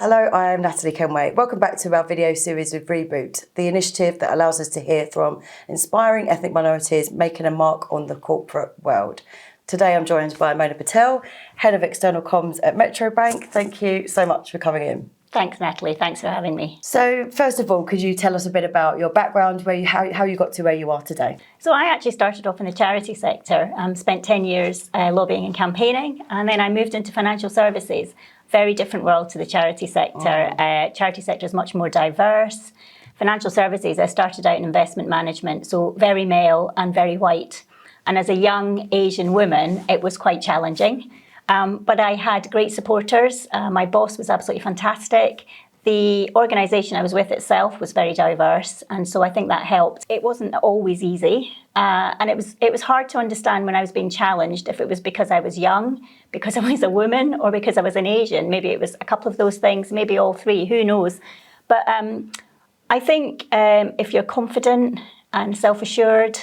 Hello, I am Natalie Kenway. Welcome back to our video series with Reboot, the initiative that allows us to hear from inspiring ethnic minorities making a mark on the corporate world. Today I'm joined by Patel, Head of External Comms at Metro Bank. Thank you so much for coming in. Thanks, Natalie. Thanks for having me. So, first of all, could you tell us a bit about your background, how you got to where you are today? So I actually started off in the charity sector, spent 10 years lobbying and campaigning, and then I moved into financial services. Very different world to the charity sector. Charity sector is much more diverse. Financial services, I started out in investment management, so very male and very white. And as a young Asian woman, it was quite challenging. But I had great supporters. My boss was absolutely fantastic. The organisation I was with itself was very diverse, and so I think that helped. It wasn't always easy, and it was hard to understand when I was being challenged if it was because I was young, because I was a woman, or because I was an Asian. Maybe it was a couple of those things, maybe all three, who knows. But I think if you're confident and self-assured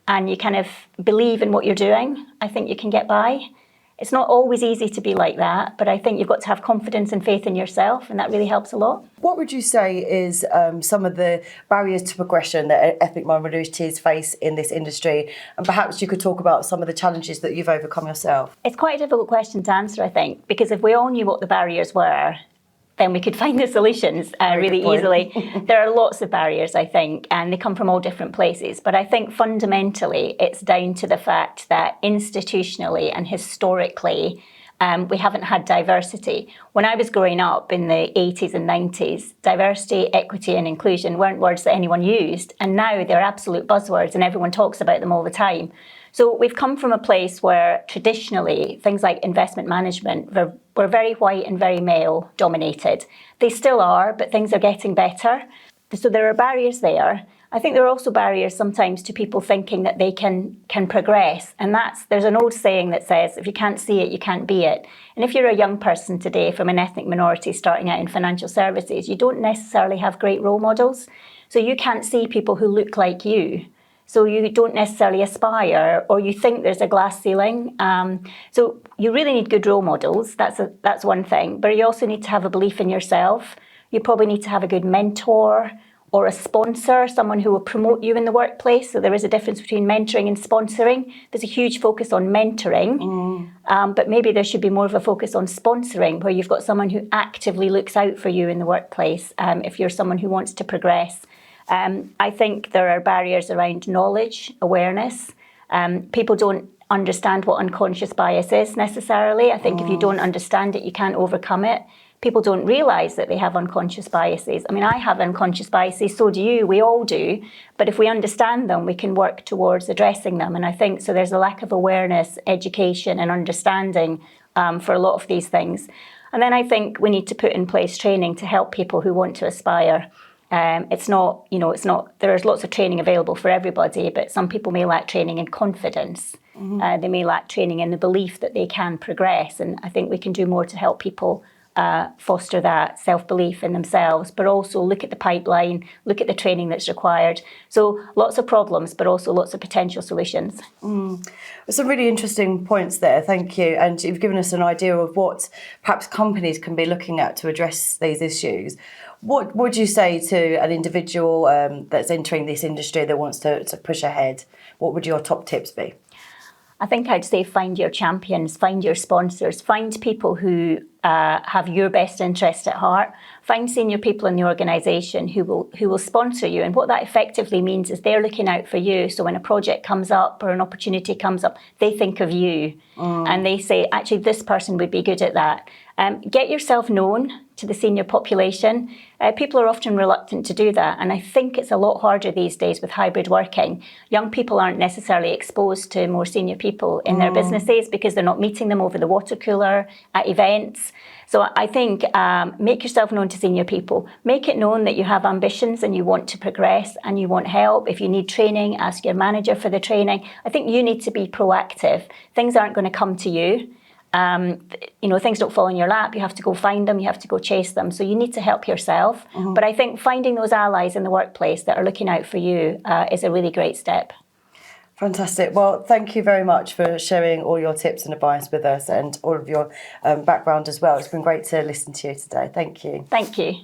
and you kind of believe in what you're doing, I think you can get by. It's not always easy to be like that, but I think you've got to have confidence and faith in yourself, and that really helps a lot. What would you say is some of the barriers to progression that ethnic minorities face in this industry? And perhaps you could talk about some of the challenges that you've overcome yourself. It's quite a difficult question to answer, I think, because if we all knew what the barriers were, then we could find the solutions really easily. There are lots of barriers, I think, and they come from all different places. But I think fundamentally, it's down to the fact that institutionally and historically, we haven't had diversity. When I was growing up in the 80s and 90s, diversity, equity and inclusion weren't words that anyone used. And now they're absolute buzzwords and everyone talks about them all the time. So we've come from a place where traditionally things like investment management were very white and very male dominated. They still are, but things are getting better. So there are barriers there. I think there are also barriers sometimes to people thinking that they can progress. And there's an old saying that says, if you can't see it, you can't be it. And if you're a young person today from an ethnic minority starting out in financial services, you don't necessarily have great role models. So you can't see people who look like you. So you don't necessarily aspire, or you think there's a glass ceiling. So you really need good role models. That's one thing. But you also need to have a belief in yourself. You probably need to have a good mentor or a sponsor, someone who will promote you in the workplace. So there is a difference between mentoring and sponsoring. There's a huge focus on mentoring, but maybe there should be more of a focus on sponsoring, where you've got someone who actively looks out for you in the workplace if you're someone who wants to progress. I think there are barriers around knowledge, awareness. People don't understand what unconscious bias is necessarily. I think if you don't understand it, you can't overcome it. People don't realise that they have unconscious biases. I mean, I have unconscious biases, so do you, we all do. But if we understand them, we can work towards addressing them. And I think so there's a lack of awareness, education and understanding for a lot of these things. And then I think we need to put in place training to help people who want to aspire. There's lots of training available for everybody, but some people may lack training in confidence. They may lack training in the belief that they can progress. And I think we can do more to help people foster that self-belief in themselves, but also look at the pipeline, look at the training that's required. So lots of problems, but also lots of potential solutions. Some really interesting points there, thank you. And you've given us an idea of what perhaps companies can be looking at to address these issues. What would you say to an individual that's entering this industry that wants to push ahead? What would your top tips be? I think I'd say find your champions, find your sponsors, find people who have your best interest at heart. Find senior people in the organisation who will sponsor you. And what that effectively means is they're looking out for you. So when a project comes up or an opportunity comes up, they think of you. And they say, actually, this person would be good at that. Get yourself known to the senior population. People are often reluctant to do that. And I think it's a lot harder these days with hybrid working. Young people aren't necessarily exposed to more senior people in their businesses because they're not meeting them over the water cooler, at events. So I think make yourself known to senior people. Make it known that you have ambitions and you want to progress and you want help. If you need training, ask your manager for the training. I think you need to be proactive. Things aren't going to come to you. Things don't fall in your lap. You have to go find them. You have to go chase them. So you need to help yourself. But I think finding those allies in the workplace that are looking out for you is a really great step. Fantastic. Well, thank you very much for sharing all your tips and advice with us and all of your background as well. It's been great to listen to you today. Thank you. Thank you.